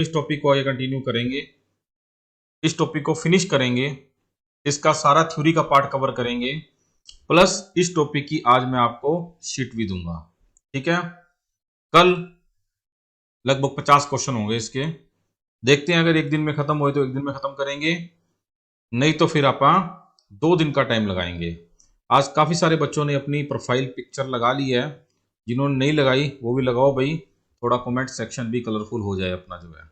इस टॉपिक को आगे कंटिन्यू करेंगे, इस टॉपिक को फिनिश करेंगे, इसका सारा थ्योरी का पार्ट कवर करेंगे, प्लस इस टॉपिक की आज मैं आपको शीट भी दूंगा। ठीक है, कल लगभग 50 क्वेश्चन होंगे इसके। देखते हैं, अगर एक दिन में खत्म हुए तो एक दिन में खत्म करेंगे, नहीं तो फिर आप 2 दिन का टाइम लगाएंगे। आज काफी सारे बच्चों ने अपनी प्रोफाइल पिक्चर लगा ली है, जिन्होंने नहीं लगाई वो भी लगाओ भाई, थोड़ा कमेंट सेक्शन भी कलरफुल हो जाए अपना जो है।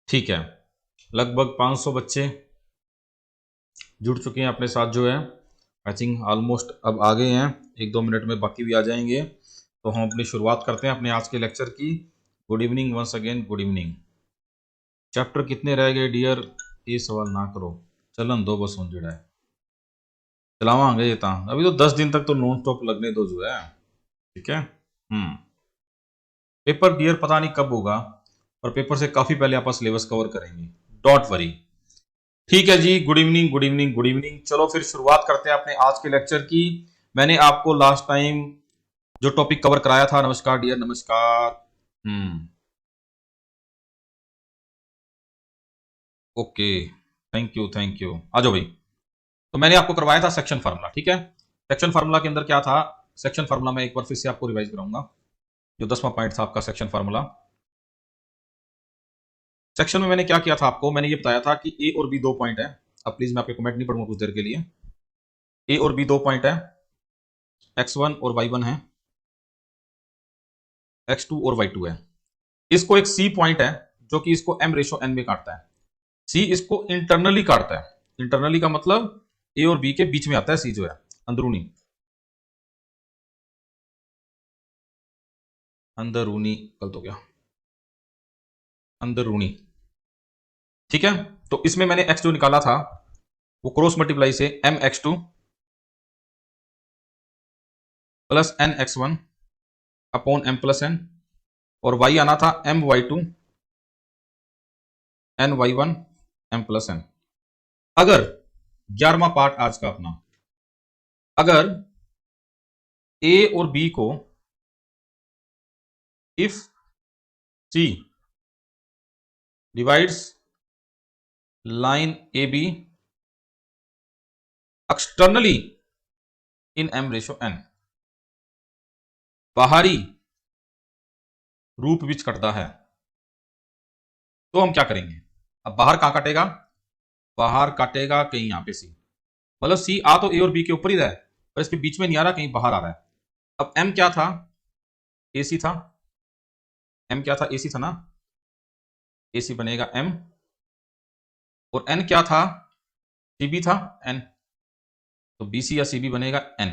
ठीक है, लगभग 500 बच्चे जुड़ चुके हैं अपने साथ जो है। आई थिंक ऑलमोस्ट अब आ गए हैं, 1-2 मिनट में बाकी भी आ जाएंगे। तो हम अपनी शुरुआत करते हैं अपने आज के लेक्चर की। Good evening once again, good evening. Chapter कितने रह गए डियर, ये सवाल ना करो, चलन दो बस हों जड़ा है चलावांगे ये ता अभी तो 10 दिन तक तो नॉन स्टॉप लगने दो जो है। ठीक है, पेपर डियर पता नहीं कब होगा, और पेपर से काफी पहले आप सिलेबस कवर करेंगे, डोंट वरी। ठीक है जी, good evening good evening good evening. चलो फिर शुरुआत करते हैं अपने आज के लेक्चर की। मैंने आपको लास्ट टाइम जो टॉपिक कवर कराया था, नमस्कार डियर नमस्कार। Okay, thank you thank you, आ जाओ भाई। तो मैंने आपको करवाया था सेक्शन फार्मूला। ठीक है, सेक्शन फार्मूला के अंदर क्या था, सेक्शन फार्मूला में एक बार फिर से आपको रिवाइज कराऊंगा, जो 10वां पॉइंट था आपका सेक्शन फार्मूला। सेक्शन में मैंने क्या किया था आपको, मैंने ये बताया था कि ए और बी 2 पॉइंट है। अब प्लीज मैं आपके कमेंट नहीं पढ़ूंगा कुछ देर के लिए। ए और बी 2 पॉइंट है, x1 और y1 है, x2 और y2 है। इसको एक सी पॉइंट है जो कि इसको m/n में काटता है। सी इसको इंटरनली काटता है। इंटरनली का मतलब ए और बी के बीच में आता है सी जो है, अंदरूनी, अंदरूनी गलत हो गया, अंदरूनी। ठीक है, तो इसमें मैंने x जो निकाला था वो क्रॉस मल्टीप्लाई से mx2 plus nx1 upon m plus n, और y आना था my2 ny1 m plus n। अगर 11वां पार्ट आज का अपना, अगर a और b को if c divides line A B externally in m/n, बाहरी रूप विच कटता है, तो हम क्या करेंगे। अब बाहर कहां काटेगा, बाहर काटेगा कहीं यहां पे सी, मतलब सी आ तो ए और बी के ऊपर ही रहा है, पर इसके बीच में नहीं आ रहा, कहीं बाहर आ रहा है। अब m क्या था, AC था, m क्या था, AC था ना, AC बनेगा m, और n क्या था, CB था n, तो BC या CB बनेगा n।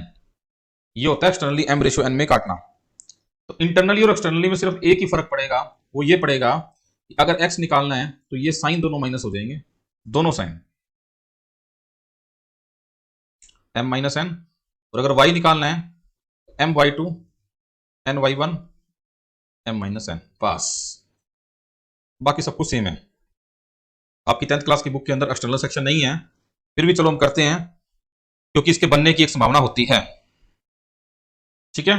ये होता है एक्सटर्नली m/n में काटना। तो इंटरनली और एक्सटर्नली में सिर्फ एक ही फर्क पड़ेगा, वो ये पड़ेगा कि अगर x निकालना है तो ये साइन दोनों माइनस हो जाएंगे, दोनों साइन m-n, और अगर y निकालना है my2 ny1 m-n, बस बाकी सब कुछ सेम है। आपकी 10th क्लास की बुक के अंदर एक्सटर्नल सेक्शन नहीं है, फिर भी चलो हम करते हैं, क्योंकि इसके बनने की एक संभावना होती है। ठीक है,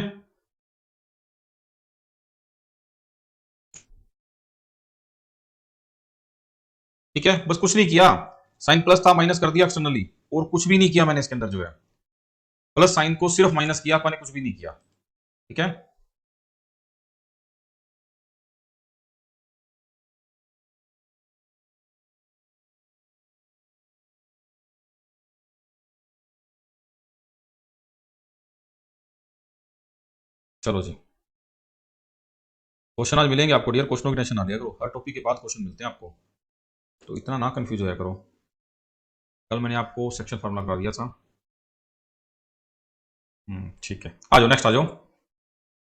ठीक है, बस कुछ नहीं किया, साइन प्लस था माइनस कर दिया एक्सटर्नली, और कुछ भी नहीं किया मैंने इसके अंदर जो है, प्लस साइन को सिर्फ माइनस किया, मैंने कुछ भी नहीं किया। ठीक है, चलो जी, क्वेश्चन आज मिलेंगे आपको डियर, क्वेश्चनों की टेंशन ना लिया करो, हर टॉपिक के बाद क्वेश्चन मिलते हैं आपको, तो इतना ना कंफ्यूज होया करो। कल मैंने आपको सेक्शन फार्मूला करा दिया था। ठीक है, आ जाओ नेक्स्ट आ जाओ,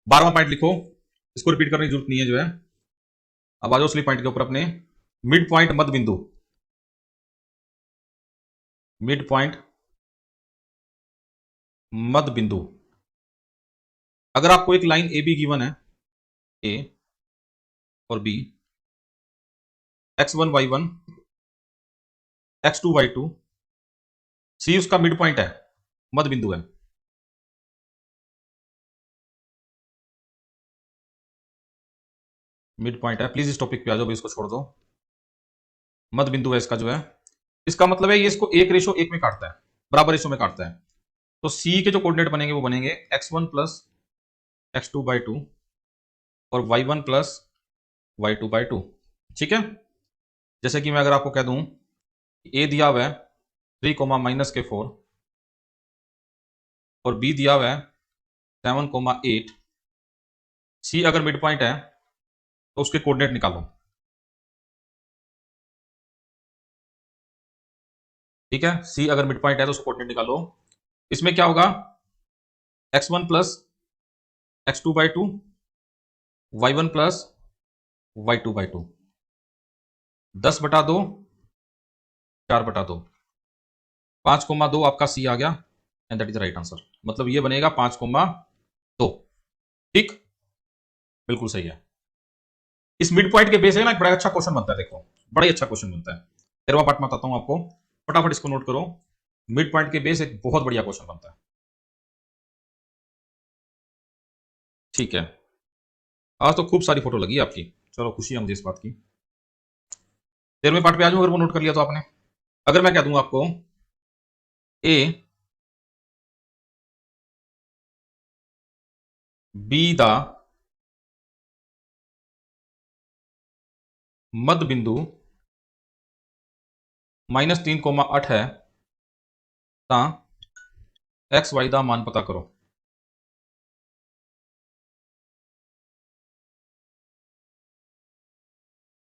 12वां पॉइंट लिखो, इसको रिपीट करने की जरूरत नहीं है जो है। अब आ जाओ असली पॉइंट के ऊपर अपने, मिड पॉइंट मध्य बिंदु, मिड पॉइंट मध्य बिंदु। अगर आपको एक लाइन ए बी गिवन है, ए और B, x1 y1 x2 y2, सी उसका मिड पॉइंट है, मध्य बिंदु है, मिड पॉइंट है, प्लीज इस टॉपिक पे आ जाओ भाई, इसको छोड़ दो। मध्य बिंदु है इसका जो है, इसका मतलब है ये इसको 1:1 में काटता है, बराबर रेशो में काटता है। तो सी के जो कोऑर्डिनेट बनेंगे वो बनेंगे x1 प्लस x2/2 और y1 प्लस y2/2। ठीक है, जैसे कि मैं अगर आपको कह दूं ए दिया हुआ है 3, -4 और बी दिया हुआ है 7, 8। सी अगर मिड पॉइंट है तो उसके कोऑर्डिनेट निकालो। ठीक है, सी अगर मिड पॉइंट है तो उसको कोऑर्डिनेट निकालो। इसमें क्या होगा, x1 plus x2/2, y1 plus y2/2, 10/2, 4/2, 5,2 आपका सी आ गया and that is the right answer. मतलब ये बनेगा 5,2। ठीक, बिल्कुल सही है। इस मिड पॉइंट के बेस है ना, एक बड़ा अच्छा क्वेश्चन बनता है, देखो बड़ा ही अच्छा क्वेश्चन बनता है। 13वां पार्ट में बताता हूं आपको, फटाफट इसको नोट करो। मिड पॉइंट के बेस एक बहुत बढ़िया क्वेश्चन बनता है। ठीक है, आज तो खूब सारी फोटो लगी है आपकी, चलो खुशी है मुझे इस बात की। 13वें पार्ट पे आ जाऊं, अगर वो नोट कर लिया तो आपने। अगर मैं कह दूंगा आपको ए बी द मध्य बिंदु -3,8 है ता एक्स वाई का मान पता करो।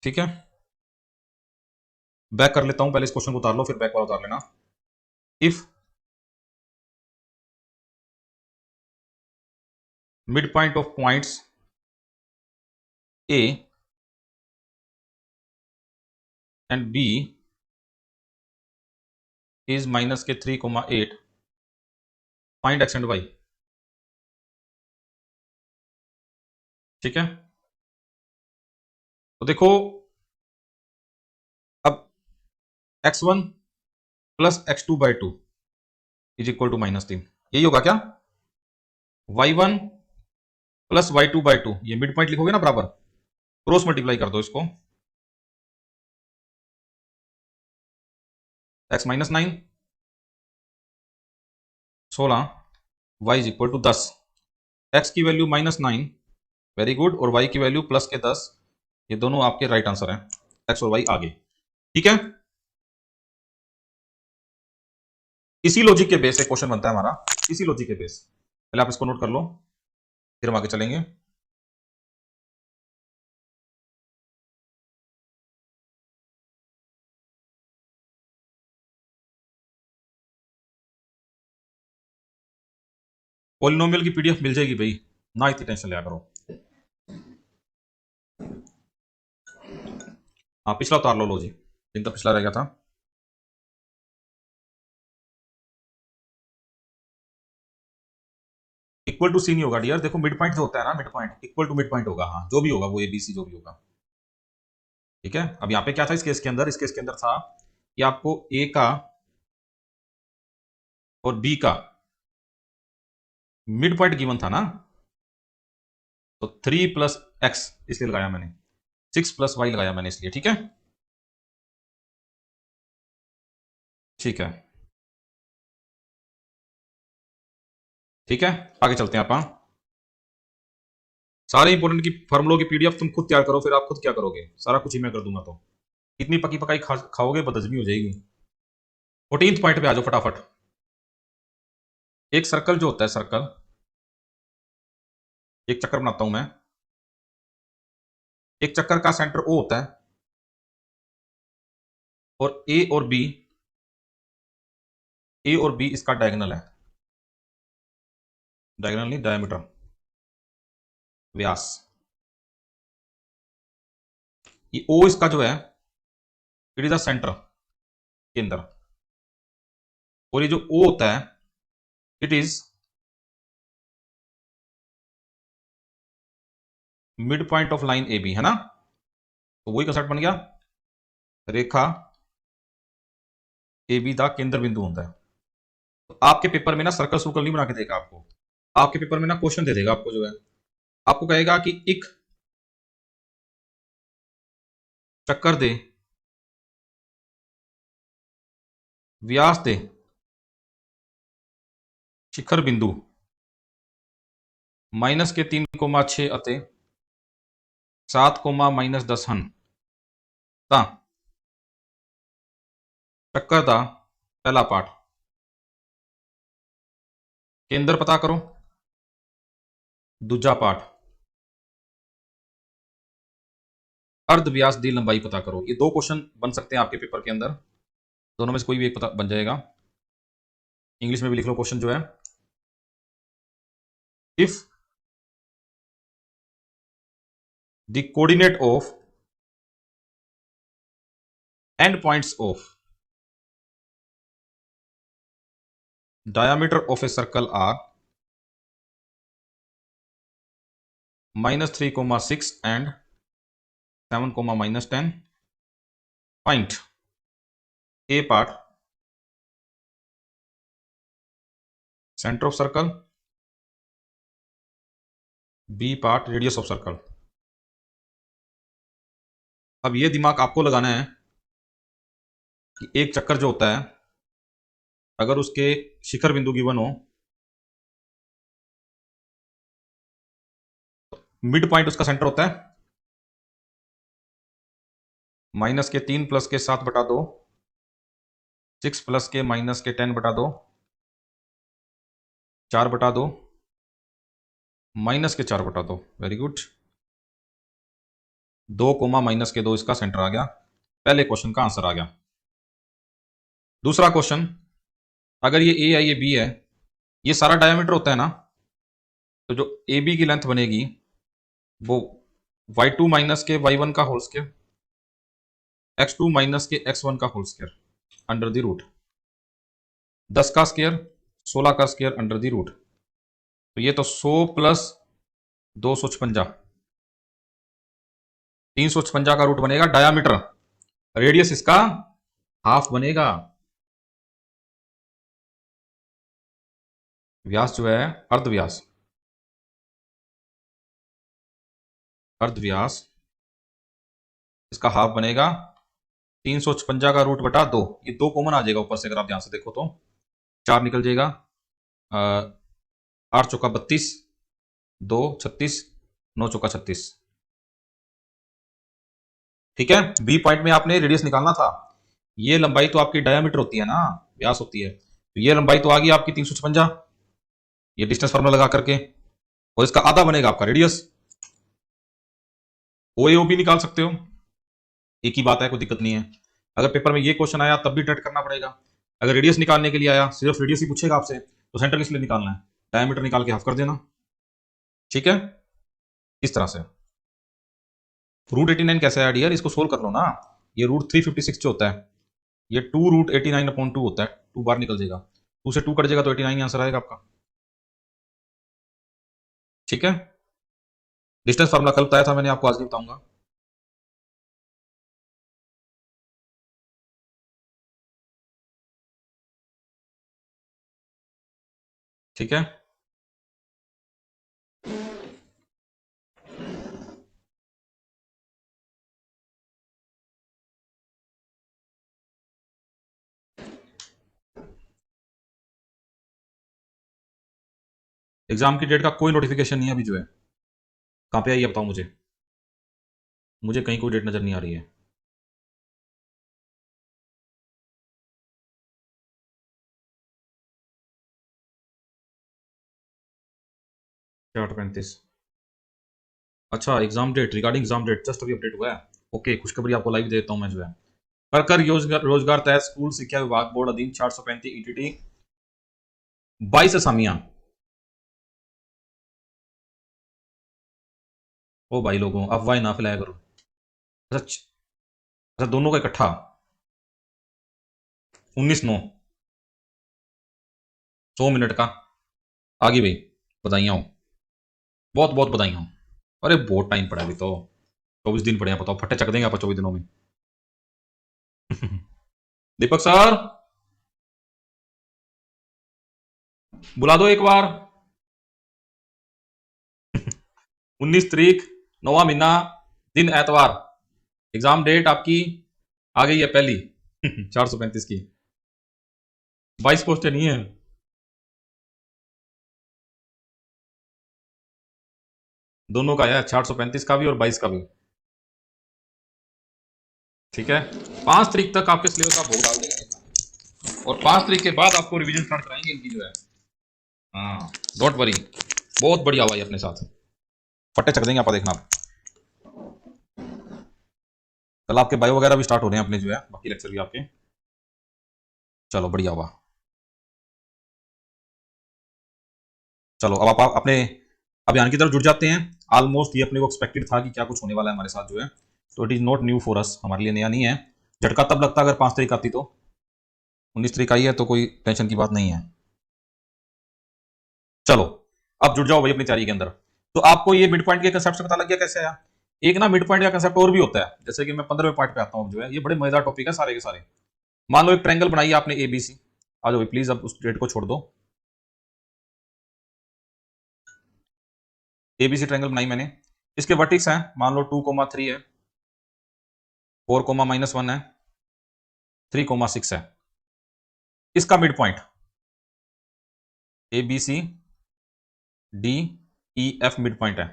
ठीक है, बैक कर लेता हूं, पहले इस क्वेश्चन को उतार लो फिर बैक वाला उतार लेना। If mid point of points A and B is -3,8, find X and Y. ठीक है, तो देखो अब x1 plus x2/2 is equal to -3, यही होगा क्या। y1 प्लस y2/2, ये मिड पॉइंट लिखोगे ना बराबर, क्रॉस मल्टीप्लाई कर दो इसको, x -9 16, y is equal to 10। x की वैल्यू -9, वेरी गुड, और y की वैल्यू प्लस के 10, ये दोनों आपके राइट आंसर हैं, x और y आगे। ठीक है, इसी लॉजिक के बेस से क्वेश्चन बनता है हमारा, इसी लॉजिक के बेस। पहले आप इसको नोट कर लो फिर हम आगे चलेंगे। पॉलिनोमियल की पीडीएफ मिल जाएगी भाई, ना इतनी टेंशन लिया करो। हाँ पिछला उतार लो जी, जिनका पिछला रह गया था। इक्वल टू सी नहीं होगा डियर, देखो मिड पॉइंट जो होता है ना, mid point equal to mid point होगा, हाँ जो भी होगा वो एबीसी जो भी होगा। ठीक है, अब यहाँ पे क्या था इस केस के अंदर, इस केस के अंदर था कि आपको ए का और बी का मिड पॉइंट गिवन था ना, तो 3+x इसलिए लगाया मैंने, 6+y लगाया मैंने इसलिए। ठीक है, ठीक है, ठीक है, आगे चलते हैं आप। सारे इंपोर्टेंट की फॉर्मुलों की पीडीएफ तुम खुद तैयार करो, फिर आप खुद क्या करोगे, सारा कुछ ही मैं कर दूंगा। तो इतनी पकी पकाई खाओगे बदहजमी हो जाएगी। 14th पॉइंट पे आ जाओ फटाफट। एक सर्कल जो होता है, सर्कल एक चक्कर बनाता हूं मैं, एक चक्कर का सेंटर ओ होता है और ए और बी इसका डायगोनल है, डायगोनल नहीं डायमीटर, व्यास। ये ओ इसका जो है इट इज द सेंटर, केंद्र, और ये जो ओ होता है it is mid point of line A B, है ना। तो वही कंसेप्ट बन गया, रेखा ए बी दा केंद्र बिंदु होता है। तो आपके पेपर में ना सर्कल सर्कल नहीं बना के देगा आपको, आपके पेपर में ना क्वेश्चन दे देगा आपको, जो है आपको कहेगा कि एक चक्कर दे, व्यास दे, शिखर बिंदु माइनस के 3,6 अते 7,-10 हन ता चक्कर दा पहला पार्ट केंद्र पता करो, दूजा पार्ट अर्ध व्यास दी लंबाई पता करो। ये 2 क्वेश्चन बन सकते हैं आपके पेपर के अंदर, दोनों में से कोई भी एक पता बन जाएगा। इंग्लिश में भी लिख लो क्वेश्चन जो है, if the coordinate of and points of diameter of a circle are -3,6 and 7,-10, find A part center of circle, B part radius of circle। अब ये दिमाग आपको लगाना है कि एक चक्कर जो होता है अगर उसके शिखर बिंदु गिवन हो, मिड पॉइंट उसका सेंटर होता है -3 + 7/2, 6 + 10/2, 4/2, -4/2। वेरी गुड, 2, -2 इसका सेंटर आ गया। पहले क्वेश्चन का आंसर आ गया। दूसरा क्वेश्चन, अगर ये ए है ये बी है, ये सारा डायमीटर होता है ना, तो जो ए बी की लेंथ बनेगी वो y2 - y1 का होल स्क्वायर, x2 - x1 का whole square under the root 10 का स्क्वायर 16 का स्क्वायर अंडर द रूट। तो ये तो 100 + 256 356 का रूट बनेगा डायामीटर, रेडियस इसका हाफ बनेगा। व्यास जो है अर्धव्यास, अर्धव्यास इसका हाफ बनेगा 356 का रूट बटा 2। ये 2 कॉमन आ जाएगा ऊपर से, अगर आप ध्यान से देखो तो 4 निकल जाएगा, 8 चौका 32, 2 36, 9 चौका 36। ठीक है, बी पॉइंट में आपने रेडियस निकालना था। ये लंबाई तो आपकी डायामीटर होती है ना, व्यास होती है, तो ये लंबाई तो आ गई आपकी 356, ये डिस्टेंस फार्मूला लगा करके, और इसका आधा बनेगा आपका रेडियस। ओ ए ओ भी निकाल सकते हो, एक ही बात है, कोई दिक्कत नहीं है। अगर पेपर में ये क्वेश्चन आया तब भी ट्रेड करना पड़ेगा। अगर रेडियस निकालने के लिए आया, सिर्फ रेडियस ही पूछेगा आपसे, तो सेंटर किस लिए निकालना है, डायमीटर निकाल के हाफ कर देना। ठीक है, इस तरह से। रूट 89 कैसे है डियर, इसको सोल्व कर लो ना। ये रूट 356 जो होता है, ये 2√89/2 होता है, 2 बार निकल जाएगा, 2 से 2 कट जाएगा तो 89 आंसर आएगा आपका। ठीक है, डिस्टेंस फार्मूला कल बताया था मैंने आपको, आज नहीं बताऊंगा। ठीक है, एग्जाम की डेट का कोई नोटिफिकेशन नहीं है अभी जो है, कहां पे आई है बताओ मुझे, मुझे कहीं कोई डेट नजर नहीं आ रही है। क्या 35, अच्छा exam date, regarding exam date just अभी अपडेट हुआ है। ओके, खुशखबरी आपको लाइव देता हूं मैं जो है। कर रोजगार तहत स्कूल शिक्षा विभाग बोर्ड अधीन 435 ईटीटी 22 असामियां। ओ भाई लोगों, अफवाह ना फैलाया करो। अच्छा अच्छा, दोनों का इकट्ठा 19/9 100 मिनट का। आगे भाई, बधाइयां हो, बहुत बहुत बधाइयां हो। अरे बहुत टाइम पड़ा, अभी तो 24 दिन पड़े हैं, बताओ फट्टे चक देंगे आप 24 दिनों में। दीपक सर, बुला दो एक बार। 19 तारीख 9वां महीना, दिन एतवार, एग्जाम डेट आपकी आ गई है पहली 435 की, 22 पोस्टें नहीं है। दोनों का है, 435 का भी और 22 का भी। ठीक है, 5 तारीख तक आपके सिलेबस का भोग डाल देंगे और 5 तारीख के बाद आपको रिवीजन स्टार्ट कराएंगे इनकी जो है। हाँ, डोंट वरी, बहुत बढ़िया हुआ ये अपने साथ, फटे चक देंगे आप, देखना आप। कल आपके बायो वगैरह भी स्टार्ट हो रहे हैं अपने जो है, बाकी लेक्चर भी आपके। चलो बढ़िया हुआ। चलो अब आप अपने अभियान की तरफ जुट जाते हैं। ऑलमोस्ट ये अपने को एक्सपेक्टेड था कि क्या कुछ होने वाला है हमारे साथ जो है, तो it is not new for us, हमारे लिए नया नहीं है। झटका तब लगता अगर 5 तारीख आती, तो 19 तारीख आई है तो कोई टेंशन की बात नहीं है। चलो अब जुट जाओ भाई अपनी तैयारी के अंदर। तो आपको ये मिड पॉइंट के कंसेप्ट से पता लग गया कैसे आया। एक ना मिड पॉइंट का कंसेप्ट और भी होता है, जैसे कि मैं 15वें पार्ट पे आता हूँ जो है, ये बड़े मजेदार टॉपिक है सारे के सारे। मान लो एक ट्रायंगल बनाई आपने एबीसी, आ जाओ प्लीज, अब उस डेट को छोड़ दो। एबीसी ट्रायंगल बनाई मैंने, इसके वर्टिक्स हैं मान लो 2,3 है, 4,-1 है, 3,6 है। इसका mid point ABC D E F mid point है।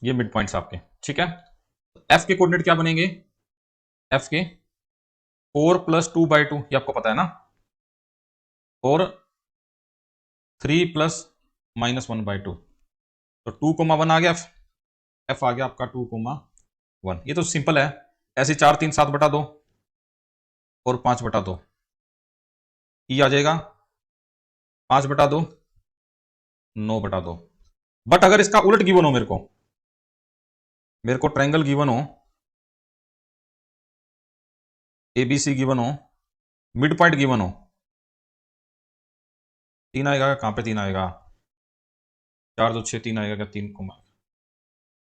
ये मिड पॉइंट्स आपके, ठीक है। एफ के कोऑर्डिनेट क्या बनेंगे, एफ के 4+2/2, ये आपको पता है ना, और 3+-1/2, तो 2,1 आ गया, एफ आ गया आपका 2,1। ये तो सिंपल है, ऐसे 4, 3, 7/2 और 5/2, ई आ जाएगा 5/2, 9/2। बट अगर इसका उलट गिवन हो, मेरे को ट्रायंगल गिवन हो, एबीसी गिवन हो, मिड पॉइंट गिवन हो, 3 आएगा, कहां पे 3 आएगा, 4, 2, 6, 3 आएगा क्या, 3,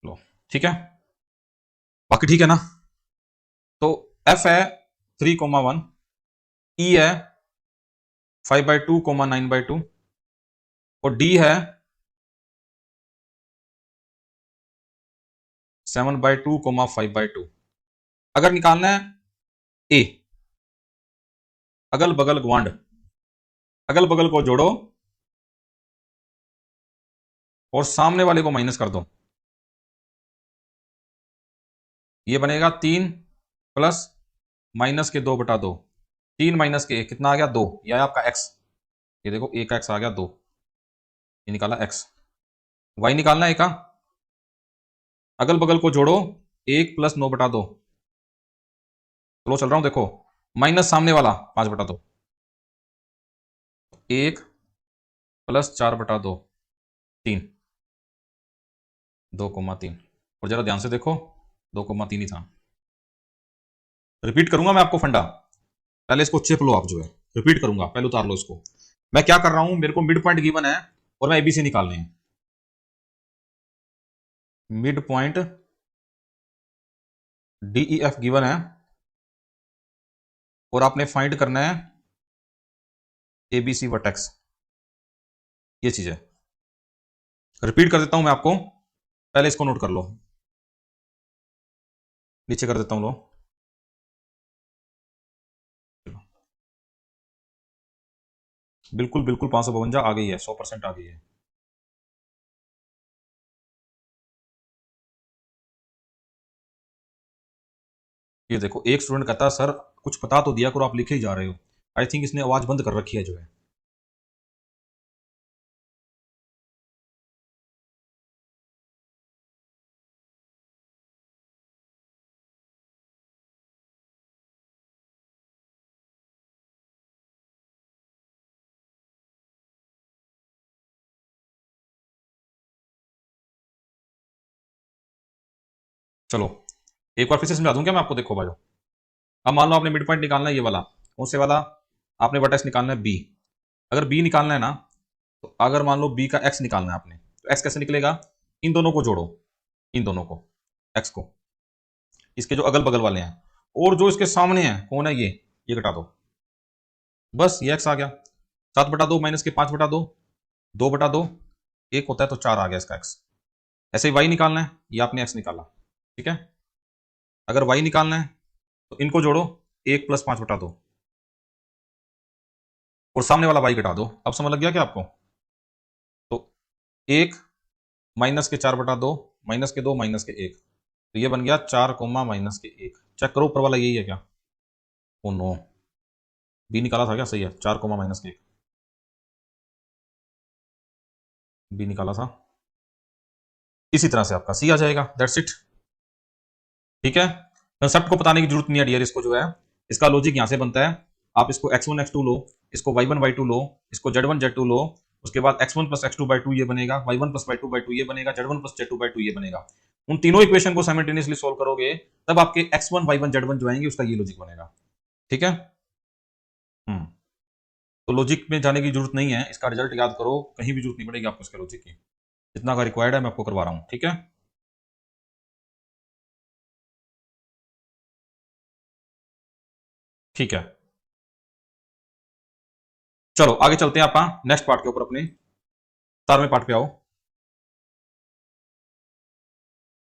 लो ठीक है, बाकी ठीक है ना। तो एफ है 3,1, ई है 5/2, 9/2, और डी है 7/2, 5/2। अगर निकालना है ए, अगल बगल गवांड, अगल बगल को जोड़ो और सामने वाले को माइनस कर दो, ये बनेगा 3 प्लस माइनस के 2/2, 3 माइनस के 1 कितना आ गया, 2, यह आपका एक्स, ये देखो ए का एक्स आ गया 2, ये निकाला एक्स। वाई निकालना है ए का, अगल बगल को जोड़ो, 1 + 9/2, चलो चल रहा हूं देखो, माइनस सामने वाला 5/2, 1 + 4/2, 3, 2,3, और जरा ध्यान से देखो 2,3 ही था। रिपीट करूंगा मैं आपको फंडा, पहले इसको चिप लो आप जो है, रिपीट करूंगा, पहले उतार लो इसको। मैं क्या कर रहा हूं, मेरे को मिड पॉइंट गिवन है और मैं एबीसी निकालने हैं। मिड पॉइंट डीईएफ गिवन है और आपने फाइंड करना है एबीसी वर्टेक्स, ये चीज है। रिपीट कर देता हूं मैं आपको, पहले इसको नोट कर लो, नीचे कर देता हूं लो, बिल्कुल बिल्कुल 552 आ गई है, 100% आ गई है। ये देखो एक स्टूडेंट कहता है सर कुछ पता तो दिया करो, आप लिखे ही जा रहे हो। आई थिंक इसने आवाज बंद कर रखी है जो है। चलो एक बार फिर से समझा दूं क्या मैं आपको, देखो भाई, अब मान लो आपने मिड पॉइंट निकालना है, ये वाला कौन से वाला, आपने वर्टेक्स निकालना है बी। अगर बी निकालना है ना, तो अगर मान लो बी का एक्स निकालना है आपने, तो एक्स कैसे निकलेगा, इन दोनों को जोड़ो, इन दोनों को, एक्स को, इसके जो अगल बगल वाले हैं, और जो इसके सामने हैं कौन है, ये घटा दो, बस ये एक्स आ गया। 7/2 माइनस के 5/2, 2/2 1 होता है तो 4 आ गया इसका x। ऐसे ही y निकालना है, ये आपने x निकाला, ठीक है। अगर y निकालना है तो इनको जोड़ो, 1 + 5/2 और सामने वाला y घटा दो। अब समझ लग गया क्या आपको? तो 1 -4/2 -2 -1, तो ये बन गया 4, -1। चेक करो ऊपर वाला यही है क्या? ओ नो, बी निकाला था क्या? सही है, 4, -1 बी निकाला था। इसी तरह से आपका सी आ जाएगा। दैट्स इट, ठीक है। कंसेप्ट को बताने की जरूरत नहीं है डियर, इसको जो है इसका लॉजिक यहां से बनता है। आप इसको x1 x2 लो, इसको y1 y2 लो, इसको z1 z2 लो, उसके बाद x1 + x2/2 ये बनेगा, y1 + y2/2 ये बनेगा, z1 + z2/2 ये बनेगा। उन तीनों इक्वेशन को साइमल्टेनियसली सोल्व करोगे तब आपके x1 y1 z1 जो आएंगे उसका ये लॉजिक बनेगा, ठीक है। तो लॉजिक में जाने की जरूरत नहीं है, इसका रिजल्ट याद करो, कहीं भी जरूरत नहीं पड़ेगी आपको इसके लॉजिक की। जितना का रिक्वायर्ड है मैं आपको करवा रहा हूं, ठीक है। ठीक है, चलो आगे चलते हैं आप नेक्स्ट पार्ट के ऊपर, अपने 17वें पार्ट पे आओ।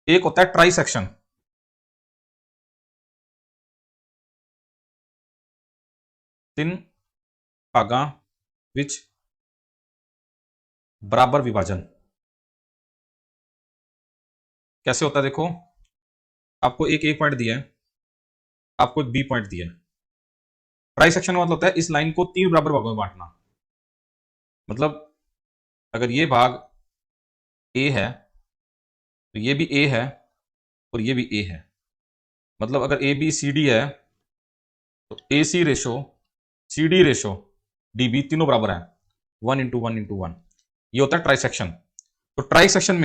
एक होता है ट्राई सेक्शन, तीन भागा विच बराबर विभाजन। कैसे होता है देखो, आपको एक ए पॉइंट दिया है, आपको एक बी पॉइंट दिया है। ट्राई सेक्शन का मतलब होता है इस लाइन को 3 बराबर भागों में बांटना। मतलब अगर ये भाग ए है तो ये भी ए है और ये भी ए है। मतलब अगर ए बी सी डी है तो A C ratio C D ratio D B तीनों बराबर है, 1:1:1। ये होता है ट्राई सेक्शन। तो ट्राई सेक्शन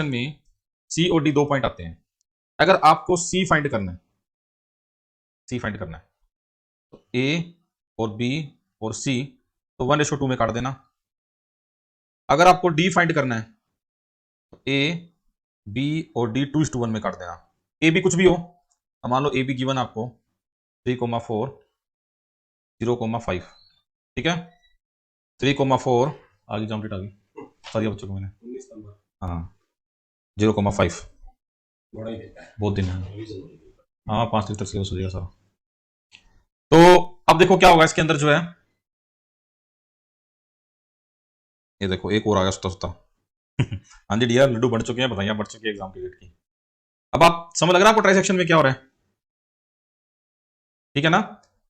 में सी और डी 2 पॉइंट आते हैं। अगर आपको सी फाइंड करना है, तो ए और बी और सी तो 1:2 में काट देना। अगर आपको डी फाइंड करना है तो ए बी और डी 2:1 में काट देना। ए बी कुछ भी हो, मान लो ए बी गिवन आपको 3,4 0,5, ठीक है। 3,4 आगे जॉमेट्री आ गई, सारी बच्चों को मैंने, हाँ 0,5 बहुत दिन है, हाँ 5 तक सिलेबस हो जाएगा सारा। तो अब देखो क्या होगा इसके अंदर जो है, ये देखो एक और आ गया सुता सुता। हाँ जी डियर, लड्डू बढ़ चुके हैं, बधाइयां बढ़ चुकी है एग्जाम पीरियड की। अब आप समझ लग रहा है आपको ट्राई सेक्शन में क्या हो रहा है, ठीक है ना।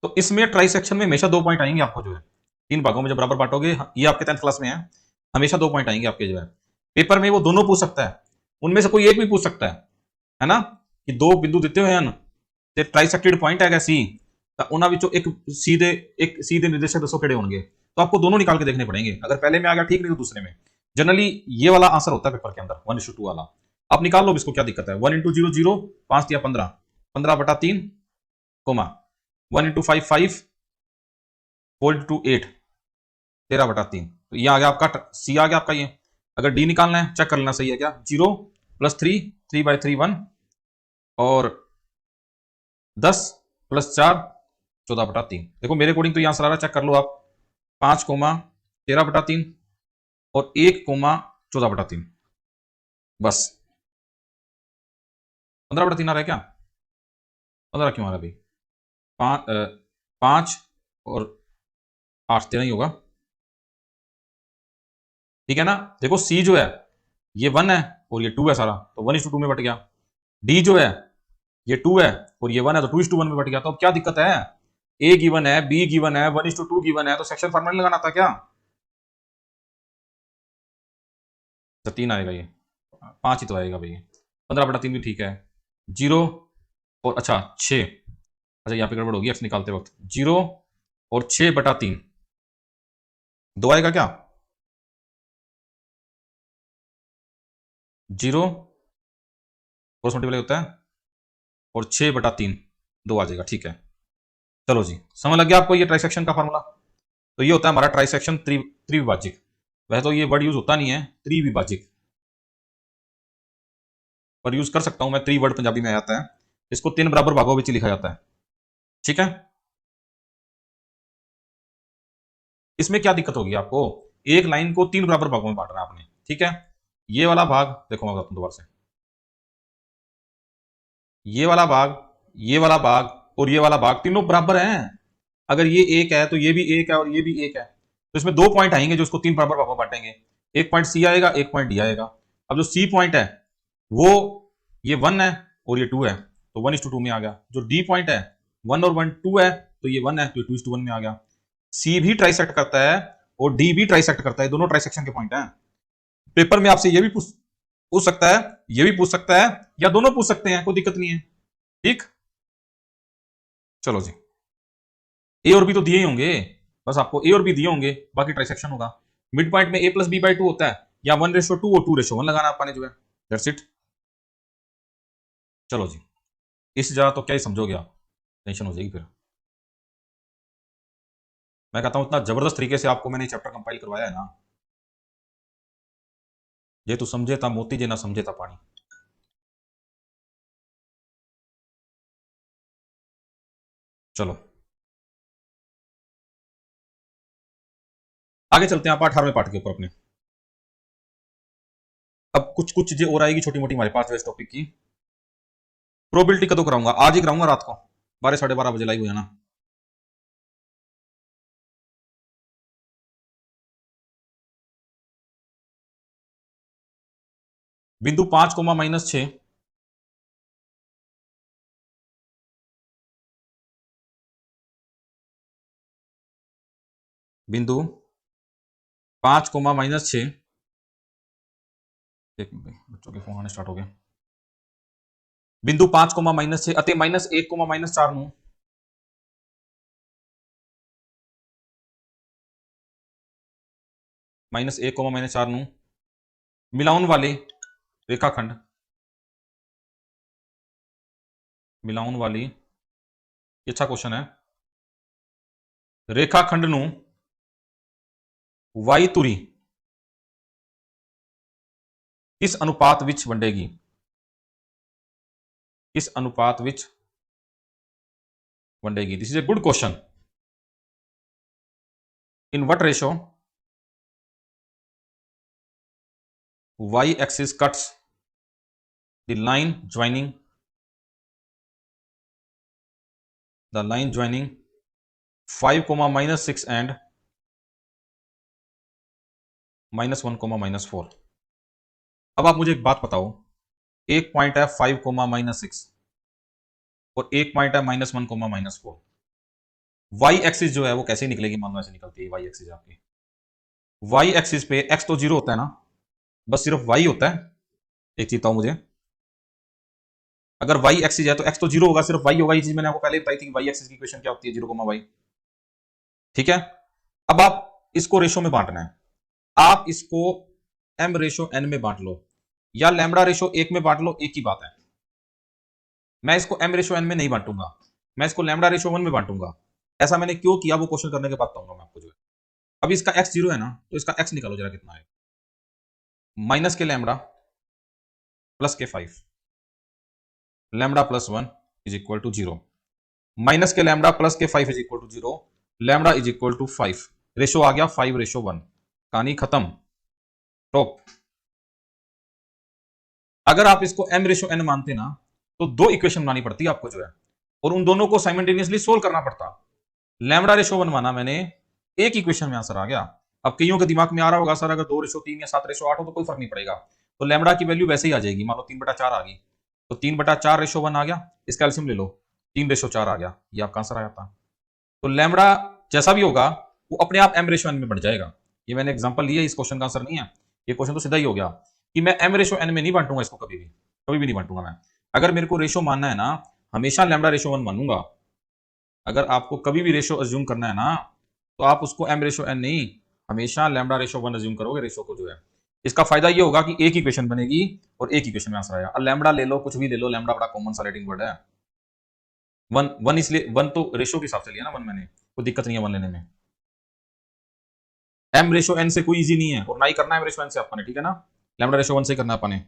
तो इसमें ट्राई सेक्शन में हमेशा 2 पॉइंट आएंगे आपको जो है, 3 भागों में जब बराबर बांटोगे, ये आपके 10th क्लास में है, हमेशा 2 पॉइंट आएंगे आपके जो है। पेपर में वो दोनों पूछ सकता है, उनमें से कोई एक भी पूछ सकता है ना, कि 2 बिंदु दिते हुए हैं ਤੇ ट्राइसेक्टेड पॉइंट है सी, तो उन्होंने विचों एक सीधे निर्देशक दसो किहड़े होंगे। तो आपको दोनों निकाल के देखने पड़ेंगे, अगर पहले में आ गया ठीक, नहीं तो दूसरे में। जनरली ये वाला आंसर होता है पेपर के अंदर 1:2 वाला। आप निकाल लो, इसको क्या दिक्कत है। 1:0 0 5 या 15 15/3 कोमा 1:5 5 4:8 13/3। तो ये आ गया आपका सी, आ गया आपका ये। अगर डी निकालना है चेक कर लेना सही है क्या, 0 + 3 3/3 1 और 10 + 4 14/3। देखो मेरे अकॉर्डिंग तो यहां आंसर आ रहा है, चेक कर लो आप, 5,13/3 और 1,14/3। बस 15/3 आ रहा है क्या, 15 क्यों आ रहा है भाई, 5 और 8 13 ही होगा, ठीक है ना। देखो सी जो है ये 1 है और ये 2 है सारा, तो 1:2 में बट गया। डी जो है ये 2 है और ये 1 है, तो 2:1 में बट गया। तो अब क्या दिक्कत है, ए गिवन है, बी गिवन है, 1:2 गिवन है, तो सेक्शन फॉर्मूला लगाना था क्या। तो 3 आएगा, ये 5 ही तो आएगा भाई। 15/3 भी ठीक है, 0 और अच्छा 6, अच्छा यहाँ पे गड़बड़ होगी एक्स निकालते वक्त, 0 और 6/3 2 आएगा क्या, 0 क्रॉस मल्टीप्लाई होता है और 6/3 2 आ जाएगा, ठीक है। चलो जी समझ लग गया आपको ये ट्राइसेक्शन का फार्मूला। तो ये होता है हमारा ट्राइसेक्शन त्रिविभाजिक। वैसे तो ये वर्ड यूज होता नहीं है त्रिविभाजिक, पर यूज कर सकता हूं मैं, त्रिवर्ड पंजाबी में आता है, इसको 3 बराबर भागों में लिखा जाता है, ठीक है। इसमें क्या दिक्कत होगी आपको, एक लाइन को 3 बराबर भागों में बांटना आपने, ठीक है। ये वाला भाग देखो, मैं बताता हूं दोबारा से, ये वाला भाग, ये वाला भाग और ये वाला भाग तीनों बराबर हैं। अगर ये एक है तो ये भी एक है और ये भी एक है, तो इसमें 2 पॉइंट आएंगे जो इसको 3 बराबर भागों में बांटेंगे। एक पॉइंट सी आएगा, एक पॉइंट डी आएगा। अब जो सी पॉइंट है वो ये 1 है और ये 2 है, तो 1:2 में आ गया। जो डी पॉइंट है 1 और 1 2 है, तो ये 1 है, तो 2:1 में आ गया। सी भी ट्राइसेक्ट करता है और डी भी ट्राइसेक्ट करता है, दोनों ट्राइसेक्शन के पॉइंट हैं। पेपर में आपसे ये भी पूछ सकता है, ये भी पूछ सकता है, या दोनों पूछ सकते हैं, कोई दिक्कत नहीं है, ठीक। चलो जी, ए और बी तो दिए ही होंगे, बस आपको ए और बी दिए होंगे, बाकी ट्राइसेक्शन होगा। मिड पॉइंट में a+b/2 होता है, या 1:2 और 2:1 लगाना आपने जो है, दैट्स इट। चलो जी, इस जगह तो क्या ही समझोगे आप, टेंशन हो जाएगी फिर। मैं कहता हूं इतना जबरदस्त तरीके से आपको मैंने चैप्टर कंपाइल करवाया है ना, ये तो समझे था मोती जे ना समझे था पानी। चलो आगे चलते हैं आप 18वें पार्ट के ऊपर अपने। अब कुछ कुछ चीजें और आएगी छोटी मोटी हमारे पास इस टॉपिक की। प्रोबेबिलिटी कदों कराऊंगा, आज ही कराऊंगा रात को 12 साढ़े 12 बजे लाइव हो जाना। बिंदु 5, -6, बिंदु 5, -6, एक मिनट बच्चों के फोन आने स्टार्ट हो गए। बिंदु 5, -6 अते -1, -4 ਨੂੰ -1, -4 ਨੂੰ मिलाउन वाले रेखाखंड, मिलाउन वाली, अच्छा क्वेश्चन है, रेखाखंड ਨੂੰ y ਧੁਰੀ किस अनुपात विच वंडेगी, किस अनुपात विच वंडेगी। This is a good question. In what ratio y axis cuts the line joining, the line joining 5, -6 and -1, -4। अब आप मुझे एक बात बताओ, एक पॉइंट है 5, -6 और एक पॉइंट है -1, -4। वाई एक्सिस जो है वो कैसे निकलेगी, मान लो ऐसे निकलती है वाई एक्सिस आपकी। वाई एक्सिस पे एक्स तो 0 होता है ना, बस सिर्फ वाई होता है। एक चीज बताओ मुझे, अगर वाई एक्सिस है तो एक्स तो 0 होगा, सिर्फ वाई होगा। ये चीज मैंने आपको पहले बताई थी कि वाई एक्सिस की इक्वेशन क्या होती है, 0, ठीक है। अब आप इसको रेशो में बांटना है, आप इसको m/n में बांट लो या λ/1 में बांट लो, एक ही बात है। मैं इसको m/n में नहीं बांटूंगा, मैं इसको λ/1 में बांटूंगा। ऐसा मैंने क्यों किया वो क्वेश्चन करने के बाद बताऊंगा मैं आपको जो है। अब इसका x 0 है ना, तो इसका x निकालो जरा कितना है, minus K lambda plus K 5, lambda plus 1 is equal to 0, minus K lambda plus K 5 is equal to 0, lambda is equal to 5। Ratio आ गया 5:1, कहानी खत्म, टॉप। अगर आप इसको m/n मानते ना, तो 2 इक्वेशन बनानी पड़ती आपको जो है, और उन दोनों को साइमल्टेनियसली सोल्व करना पड़ता। λ/1 माना मैंने, एक इक्वेशन में आंसर आ गया। अब कईयों के दिमाग में आ रहा होगा सर अगर 2:3 या 7:8 हो तो कोई फर्क नहीं पड़ेगा, तो लैम्बडा की वैल्यू वैसे ही आ जाएगी। मान लो 3/4 आ गई, तो 3/4:1 आ गया, इसका एलसीएम ले लो, 3:4 आ गया, ये आपका आंसर आया था। तो लैम्बडा जैसा भी होगा वो अपने आप m/n में बढ़ जाएगा। ये मैंने एग्जांपल लिया, इस क्वेश्चन का आंसर नहीं है, ये क्वेश्चन तो सीधा ही हो गया कि मैं m/n में नहीं बांटूंगा इसको, कभी भी नहीं बांटूंगा मैं। अगर मेरे को रेशो मानना है ना, हमेशा λ/1 मानूंगा। अगर आपको कभी भी रेशो अज्यूम करना है ना, तो आप उसको m/n नहीं, हमेशा λ/1 अज्यूम करोगे रेशो को जो है। इसका फायदा ये होगा कि एक ही इक्वेशन बनेगी और एक इक्वेशन में आंसर आएगा। और लैम्बडा ले लो, कुछ भी ले लो, लैम्बडा बड़ा कॉमन सा रेटिंग वर्ड है। 1 इसलिए 1 तो रेशो के हिसाब से लिया ना 1 मैंने, कोई दिक्कत नहीं है 1 लेने में। m/n से कोई इजी नहीं है, और ना ही करना है m/n से आपने, ठीक है ना, λ/1 से करना आपने।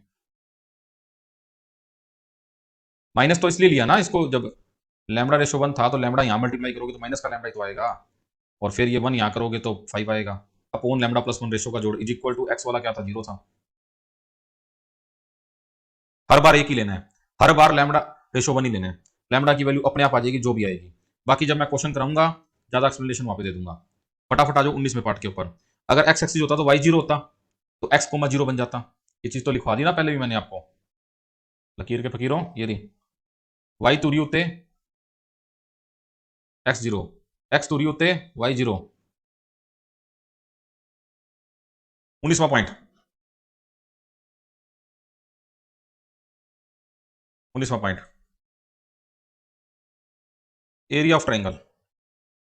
माइनस तो इसलिए लिया ना इसको, जब λ/1 था तो लैम्बडा यहां मल्टीप्लाई करोगे तो माइनस का लैम्बडा ही तो आएगा। और फिर ये 1 यहाँ करोगे तो 5 आएगा। अपॉन लैम्डा प्लस 1 रेशो का जोड़ इज इक्वल टू एक्स वाला क्या था, 0 था। हर बार एक ही लेना है, हर बार लैम्डा रेशो 1 ही लेना है। लैम्डा की वैल्यू अपने आप आ जाएगी जो भी आएगी। बाकी जब मैं क्वेश्चन कराऊंगा ज्यादा एक्सप्लेनेशन वहां पे दे दूंगा। फटाफट आ जाओ 19वें पार्ट के ऊपर। अगर एक्स एक्सिस होता तो वाई 0 होता, तो एक्स कोमा 0 बन जाता। ये चीज तो लिखवा दी ना पहले भी मैंने आपको, लकीर के फकीरों, ये रही वाई तुरी होते एक्स 0, एक्स तुरी होते वाई 0। 19वां पॉइंट, 19वां पॉइंट, एरिया ऑफ ट्राइंगल।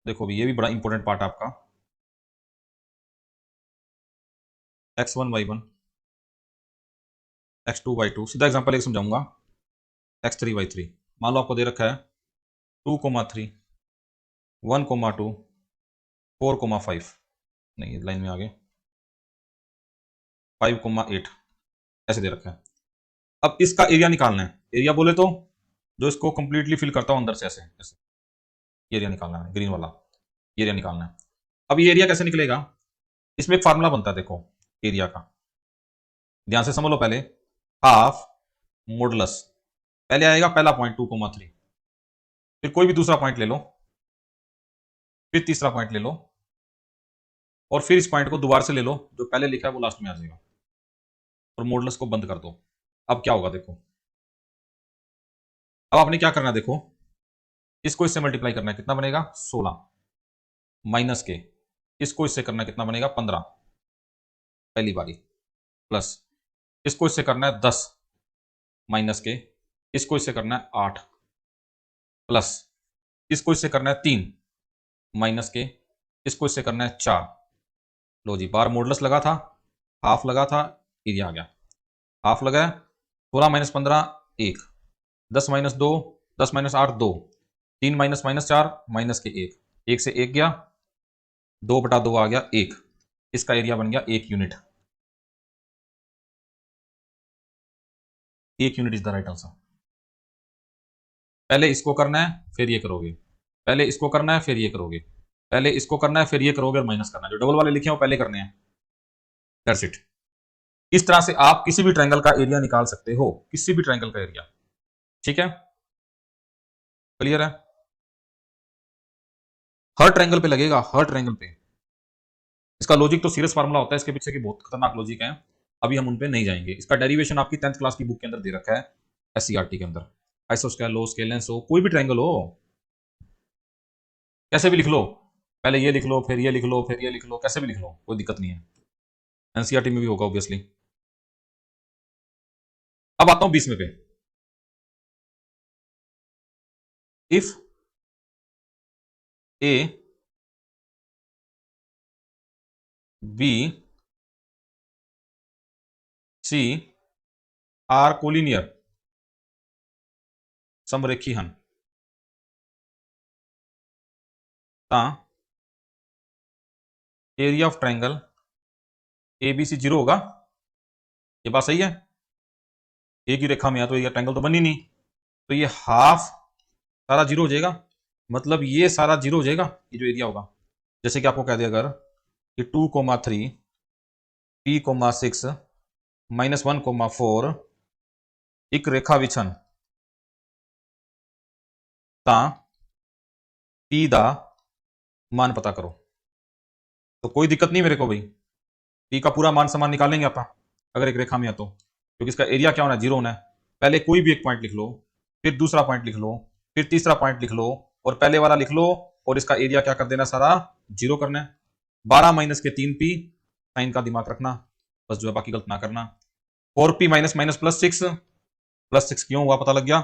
देखो भी ये भी बड़ा इंपॉर्टेंट पार्ट है आपका। x1 y1 x2 y2, सीधा एग्जांपल एक समझाऊंगा। x3 y3 मान लो आपको दे रखा है 2,3 1,2 4,5, नहीं लाइन में आगे 5,8 ऐसे दे रखा है। अब इसका एरिया निकालना है। एरिया बोले तो जो इसको कंप्लीटली फिल करता हूं अंदर से, ऐसे ऐसे एरिया निकालना है, ग्रीन वाला एरिया निकालना है। अब ये एरिया कैसे निकलेगा, इसमें एक फार्मूला बनता है देखो एरिया का, ध्यान से समझ लो। पहले हाफ मॉडुलस, पहले आएगा पहला पॉइंट 2,3, फिर कोई भी दूसरा पॉइंट ले लो, फिर तीसरा पॉइंट ले लो, और फिर इस पॉइंट को दोबारा से ले लो, जो पहले लिखा है वो लास्ट में आ जाएगा, और मॉडुलस को बंद कर दो। अब क्या होगा देखो, अब आपने क्या करना है देखो, इसको इससे मल्टीप्लाई करना है, कितना बनेगा 16 माइनस के, इसको इससे करना है, कितना बनेगा 15 पहली बारी, प्लस इसको इससे करना है 10 माइनस के, इसको इससे करना है 8, प्लस इसको इससे करना है 3 माइनस के, इसको इससे करना है 4। लो जी, बार मॉडुलस लगा था, हाफ लगा था, एरिया आ गया। हाफ लगा 16 minus 15 1, 10 minus 2 10 minus 8 2, 3 minus minus 4 minus के 1, 1 से 1 गया, 2/2 आ गया 1। इसका एरिया बन गया 1 unit. 1 unit is the right answer. पहले इसको करना है फिर ये करोगे, पहले इसको करना है फिर ये करोगे, पहले इसको करना है फिर ये करोगे, और माइनस करना है। जो डबल वाले लिखे हैं वो पहले करने हैं। That's it. इस तरह से आप किसी भी ट्रायंगल का एरिया निकाल सकते हो, किसी भी ट्रायंगल का एरिया। ठीक है, क्लियर है? हर ट्रायंगल पे लगेगा, हर ट्रायंगल पे। इसका लॉजिक तो सीरियस फार्मूला होता है, इसके पीछे की बहुत खतरनाक लॉजिक है, अभी हम उन पे नहीं जाएंगे। इसका डेरिवेशन आपकी 10th क्लास की बुक के अंदर दे रखा है, एससीईआरटी के अंदर। आइसोस्केल लो, स्केलेंस हो, कोई भी ट्रायंगल हो, कैसे भी लिख लो, पहले ये लिख लो फिर ये लिख लो फिर ये लिख लो, कैसे भी लिख लो, कोई दिक्कत नहीं है। एनसीईआरटी में भी होगा ऑब्वियसली। अब आता हूं 20वें पे। If A B C are collinear समरेखी हन, एरिया ऑफ ट्रायंगल एबीसी 0 होगा। ये बात सही है? एक ही रेखा में है तो ये ट्रायंगल तो बनी नहीं, तो ये हाफ सारा 0 हो जाएगा, मतलब ये सारा 0 हो जाएगा, ये जो एरिया होगा। जैसे कि आपको कह दिया अगर कि 2,3 P,6 -1,4 एक रेखा विछन ता P दा मान पता करो, तो कोई दिक्कत नहीं मेरे को भाई, P का पूरा मान समान निकालेंगे आप अगर एक रेखा में है तो, क्योंकि इसका एरिया क्या होना है 0 होना है। पहले कोई भी एक पॉइंट लिख लो, फिर दूसरा पॉइंट लिख लो, फिर तीसरा पॉइंट लिख लो, और पहले वाला लिख लो, और इसका एरिया क्या कर देना, सारा 0 करना है। 12 माइनस के 3P, साइन का दिमाग रखना बस, जो है बाकी गलत ना करना। 4P माइनस माइनस प्लस 6 क्यों हुआ पता लग गया,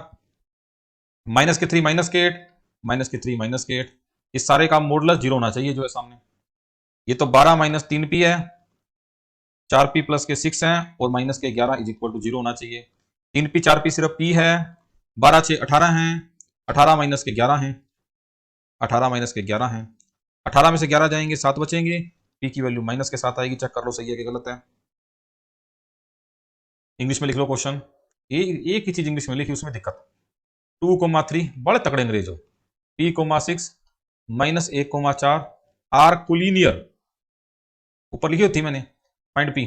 माइनस के 3 माइनस के 8 माइनस के 3 माइनस के 8, इस सारे का मॉडुलस 0 होना चाहिए जो है सामने। ये तो 12 माइनस 3P है, 4P प्लस के 6 है, और माइनस के 11 इज इक्वल टू 0 होना चाहिए। 3P 4P सिर्फ P है, 12 6 18 है, 18 माइनस के 11 है, 18 माइनस के 11 है, 18 में से 11 जाएंगे 7 बचेंगे, P की वैल्यू माइनस के 7 आएगी। चेक कर लो सही है कि गलत है। इंग्लिश में लिख लो क्वेश्चन, एक ही चीज इंग्लिश में लिखी उसमें दिक्कत। 2,3 बड़े तगड़े अंग्रेज हो, P,6 -1,4 आर कोलिनियर, ऊपर लिखी होती मैंने, फाइंड पी।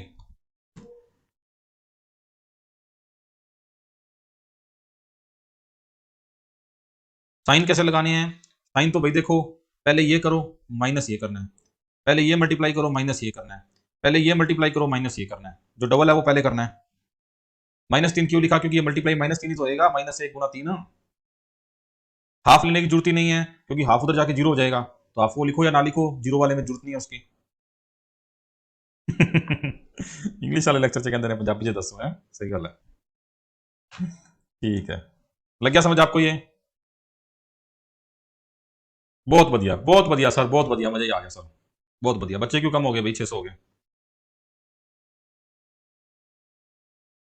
साइन कैसे लगाने हैं? साइन तो भाई देखो, पहले ये करो माइनस ये करना है, पहले ये मल्टीप्लाई करो माइनस ये करना है, पहले ये मल्टीप्लाई करो माइनस ये करना है, जो डबल है वो पहले करना है। -3 क्यों लिखा? क्योंकि ये मल्टीप्लाई -3 ही तो होएगा, -1 गुना 3। हाफ लेने की जरूरत ही नहीं है क्योंकि हाफ उधर जाके जीरो हो जाएगा, तो हाफ को लिखो या ना लिखो, जीरो वाले में जरूरत नहीं है उसकी। इंग्लिश वाले लेक्चर च कहते हैं पंजाबी च दसो है, सही गल है। ठीक है, लग गया समझ आपको ये? बहुत बढ़िया सर, बहुत बढ़िया, मजा ही आ गया सर, बहुत बढ़िया। बच्चे क्यों कम हो गए भाई? 600 हो गए।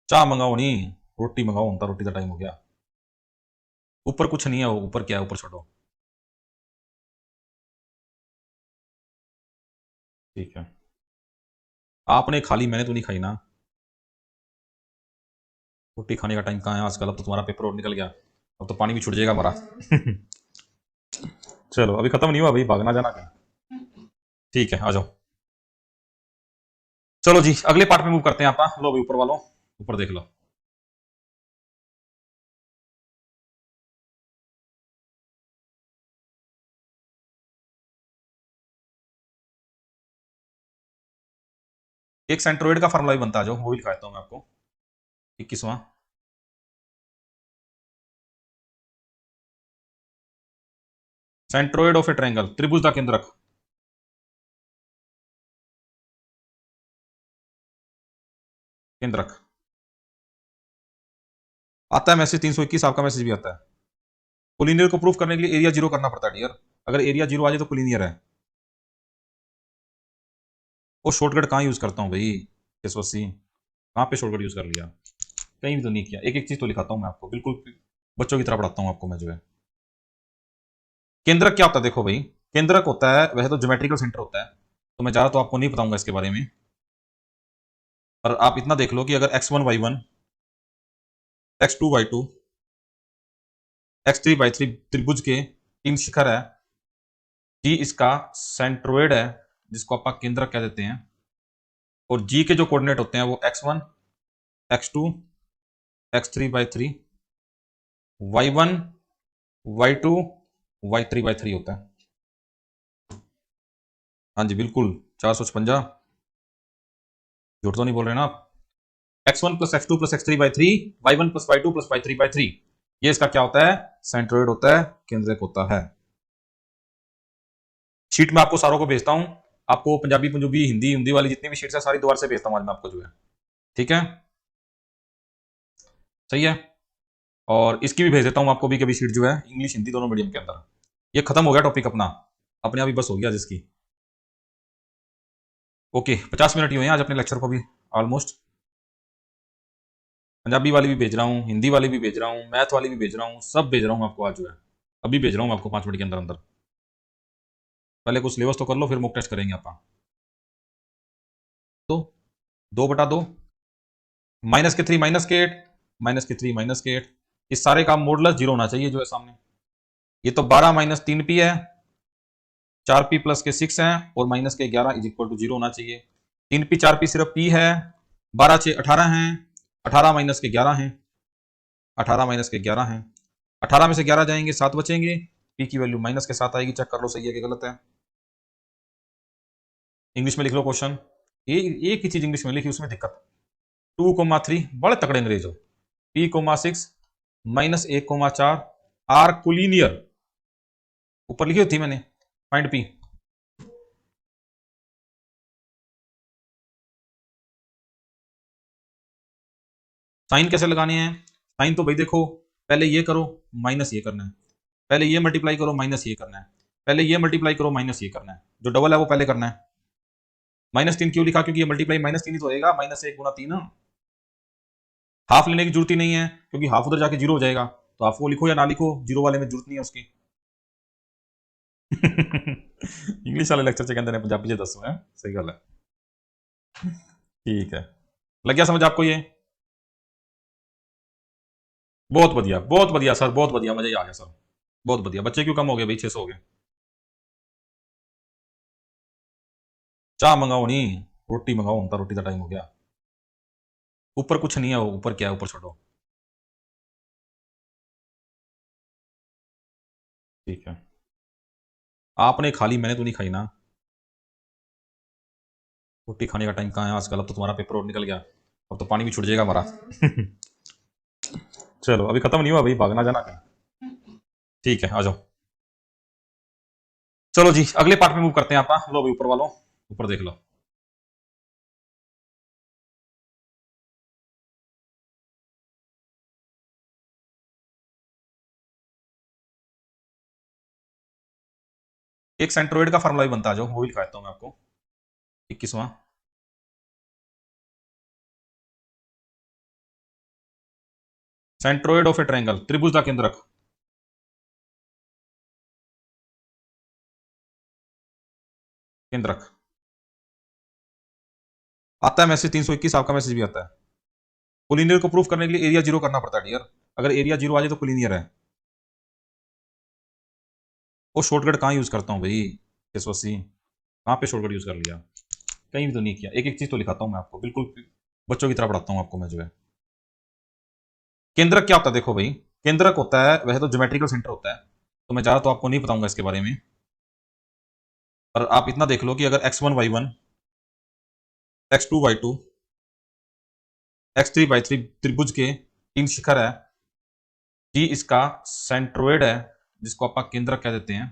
चाह मंगाओ नहीं, रोटी मंगाओ, उनका रोटी का टाइम हो गया। ऊपर कुछ नहीं है, ऊपर क्या है, ऊपर छोड़ो। ठीक है, आपने खा ली, मैंने तो नहीं खाई ना। रोटी खाने का टाइम कहाँ है आजकल? अब तो तुम्हारा पेपर और निकल गया, अब तो पानी भी छूट जाएगा हमारा। चलो अभी खत्म नहीं हुआ भाई, भागना जाना कहीं। ठीक है, आ जाओ। चलो जी, अगले पार्ट में मूव करते हैं आप। लो भाई ऊपर वालों, ऊपर देख लो। एक सेंट्रोइड का फॉर्मूला भी बनता है जो, वो भी लिखाता हूं मैं आपको। 21वां, सेंट्रोइड ऑफ ए ट्रायंगल, त्रिभुज का केंद्रक। केंद्रक आता है मैसेज 321, आपका मैसेज भी आता है। कोलिनियर को प्रूफ करने के लिए एरिया जीरो करना पड़ता है डियर। अगर एरिया जीरो आ जाए तो कोलिनियर है। वो शॉर्टकट कहाँ यूज करता हूँ भाई यशस्वी? कहाँ पे शॉर्टकट यूज कर लिया? कहीं भी तो नहीं किया। एक एक चीज तो लिखाता हूँ मैं आपको, बिल्कुल बच्चों की तरह पढ़ाता हूँ आपको मैं जो है। केंद्रक क्या होता है देखो भाई, केंद्रक होता है वैसे तो ज्योमेट्रिकल सेंटर होता है, तो मैं ज्यादा तो आपको नहीं बताऊंगा इसके बारे में, पर आप इतना देख लो कि अगर x1 y1 x2 y2 x3 y3 त्रिभुज के तीन शिखर है, जी इसका सेंट्रोइड है जिसको आप केंद्रक कह देते हैं, और जी के जो कोऑर्डिनेट होते हैं वो x1 x2 x3 y3 y1 y2 y3 होता है। हाँ जी बिल्कुल, 456, झूठ तो नहीं बोल रहे ना आप। x1 plus x2 plus x3 y3 y1 plus y2 plus y3 ये इसका क्या होता है? सेंट्रोइड होता है, केंद्रक होता है। शीट में आपको सारों को भेजता हूं, आपको पंजाबी पंजाबी हिंदी हिंदी वाली जितनी भी शीट्स है सारी दोबारा से भेजता हूं आज मैं आपको जो है। ठीक है, सही है। और इसकी भी भेज देता हूं आपको भी कभी शीट जो है, इंग्लिश हिंदी दोनों मीडियम के अंदर। ये खत्म हो गया टॉपिक अपना, अपने आप ही बस हो गया जिसकी। ओके, 50 मिनट ही हुए हैं आज अपने लेक्चर को भी ऑलमोस्ट। पंजाबी वाली भी भेज रहा हूँ, हिंदी वाली भी भेज रहा हूँ, मैथ वाली भी भेज रहा हूँ, सब भेज रहा हूँ आपको आज जो है। अभी भेज रहा हूँ आपको 5 मिनट के अंदर अंदर। पहले कुछ सिलेबस तो कर लो, फिर मॉक टेस्ट करेंगे आप। तो 2/2 -3 -8 -3 -8, इस सारे का मॉडुलस जीरो होना चाहिए जो है सामने। ये तो 12 - 3p है, 4p प्लस के 6 है, और माइनस के 11 इज इक्वल टू 0 होना चाहिए। 3p 4p सिर्फ p है, 12 6 18 है, 18 माइनस के 11 है, 18 माइनस के 11 है, 18 में से 11 जाएंगे 7 बचेंगे, p की वैल्यू माइनस के 7 आएगी। चेक कर लो सही है कि गलत है। इंग्लिश में लिख लो क्वेश्चन, एक ही चीज इंग्लिश में लिखी उसमें दिक्कत। 2,3 बड़े तकड़े अंग्रेज हो। p,6 -1,4 आर कोलिनियर, ऊपर लिखी होती मैंने, फाइंड p। साइन कैसे लगाने हैं? साइन तो भाई देखो, पहले ये करो माइनस ये करना है, पहले ये मल्टीप्लाई करो माइनस ये करना है, पहले ये मल्टीप्लाई करो माइनस ये करना है, जो डबल है वो पहले करना है। -3 क्यों लिखा? क्योंकि ये मल्टीप्लाई -3 ही तो होएगा, -1 गुना 3। हाफ लेने की जरूरत ही नहीं है क्योंकि हाफ उधर जाके जीरो हो जाएगा, तो हाफ को लिखो या ना लिखो, जीरो वाले में जरूरत नहीं है उसकी। इंग्लिश वाले लेक्चर च कहते हैं पंजाबी च दसो है, सही गल है। ठीक है, लग गया समझ आपको ये? बहुत बढ़िया सर, बहुत बढ़िया, मजा ही आ गया सर, बहुत बढ़िया। बच्चे क्यों कम हो गए भाई? 600 हो गए। चाह मंगाओ नहीं, रोटी मंगाओ, उनका रोटी का टाइम हो गया। ऊपर कुछ नहीं है, वो ऊपर क्या है, ऊपर छोड़ो। ठीक है, आपने खा ली, मैंने तो नहीं खाई ना। रोटी खाने का टाइम कहाँ है आजकल, अब तो तुम्हारा पेपर और निकल गया, अब तो पानी भी छूट जाएगा हमारा। चलो अभी खत्म नहीं हुआ भाई, भागना जाना कहीं। ठीक है, आ जाओ। चलो जी, अगले पार्ट में मूव करते हैं आप। लो भाई ऊपर वालों, ऊपर देख लो। एक सेंट्रोइड का फार्मूला भी बनता है जो, वो भी लिखाता हूँ मैं आपको। 21वां। सेंट्रोइड ऑफ ए ट्रायंगल, त्रिभुज का केंद्रक। केंद्रक आता है मैसेज 321, आपका मैसेज भी आता है। कोलिनियर को प्रूफ करने के लिए एरिया जीरो करना पड़ता है डियर। अगर एरिया जीरो आ जाए तो कोलिनियर है। वो शॉर्टकट कहाँ यूज करता हूँ भाई यशस्वी, कहाँ पे शॉर्टकट यूज कर लिया, कहीं भी तो नहीं किया। एक एक चीज तो लिखाता हूँ मैं आपको, बिल्कुल बच्चों की तरह पढ़ाता हूँ आपको मैं जो है। केंद्रक क्या होता है देखो भाई, केंद्रक होता है वैसे तो ज्योमेट्रिकल सेंटर होता है, तो मैं ज्यादा तो आपको नहीं बताऊंगा इसके बारे में। पर आप इतना देख लो कि अगर x1 y1, x2 y2, x3 y3 त्रिभुज के तीन शिखर है, जी इसका सेंट्रोइड है जिसको आप केंद्रक कह देते हैं,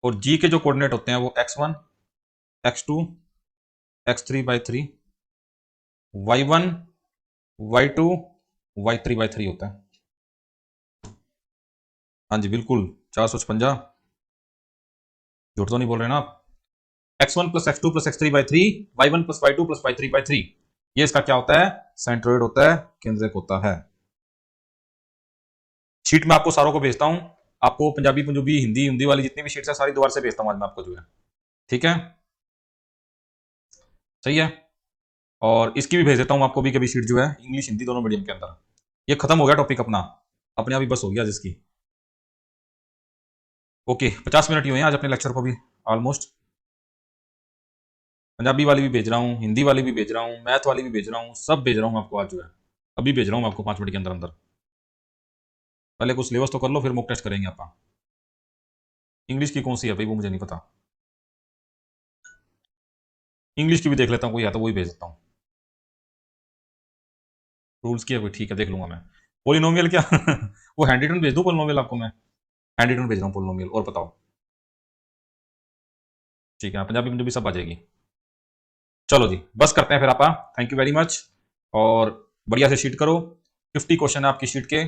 और जी के जो कोऑर्डिनेट होते हैं वो x1, x2, x3 y3, y1, y2, y3 होता है। हाँ जी बिल्कुल, 456। झूठ तो नहीं बोल रहे ना आप। x1 plus x2 plus x3 y3, y1 plus y2 plus y3 ये इसका क्या होता है, सेंट्रोइड होता है, केंद्रक होता है। शीट में आपको सारों को भेजता हूं, आपको पंजाबी पंजाबी हिंदी हिंदी वाली जितनी भी शीट्स है सारी दोबारा से भेजता हूं आज मैं आपको जो है। ठीक है, सही है। और इसकी भी भेज देता हूं आपको भी कभी शीट जो है, इंग्लिश हिंदी दोनों मीडियम के अंदर। ये खत्म हो गया टॉपिक अपना, अपने आप ही बस हो गया जिसकी। ओके, 50 मिनट ही हुए हैं आज अपने लेक्चर को भी ऑलमोस्ट। पंजाबी वाली भी भेज रहा हूँ, हिंदी वाली भी भेज रहा हूँ, मैथ वाली भी भेज रहा हूँ, सब भेज रहा हूँ आपको आज जो है। अभी भेज रहा हूँ आपको 5 मिनट के अंदर अंदर। पहले कुछ सिलेबस तो कर लो, फिर मुक टेस्ट करेंगे आप। इंग्लिश की कौन सी है भाई वो मुझे नहीं पता, इंग्लिश की भी देख लेता हूँ, कोई है तो वही भेज देता हूँ। रूल्स की है कोई, ठीक है देख लूंगा मैं। पोलिनोमियल क्या वो हैंड रिटन भेज दूँ पोलिनोमियल आपको मैं, हैंड रिटन भेज रहा हूँ पोलिनोमियल। और बताओ, ठीक है पंजाबी पंजाबी सब आ जाएगी। चलो जी बस करते हैं फिर आप। थैंक यू वेरी मच, और बढ़िया से शीट करो। 50 क्वेश्चन है आपकी शीट के,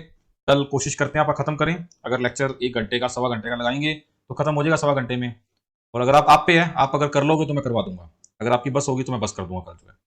कल कोशिश करते हैं आप खत्म करें। अगर लेक्चर 1 घंटे का सवा घंटे का लगाएंगे तो खत्म हो जाएगा सवा घंटे में। और अगर आप पे है, आप अगर कर लोगे तो मैं करवा दूंगा, अगर आपकी बस होगी तो मैं बस कर दूंगा कल जो है।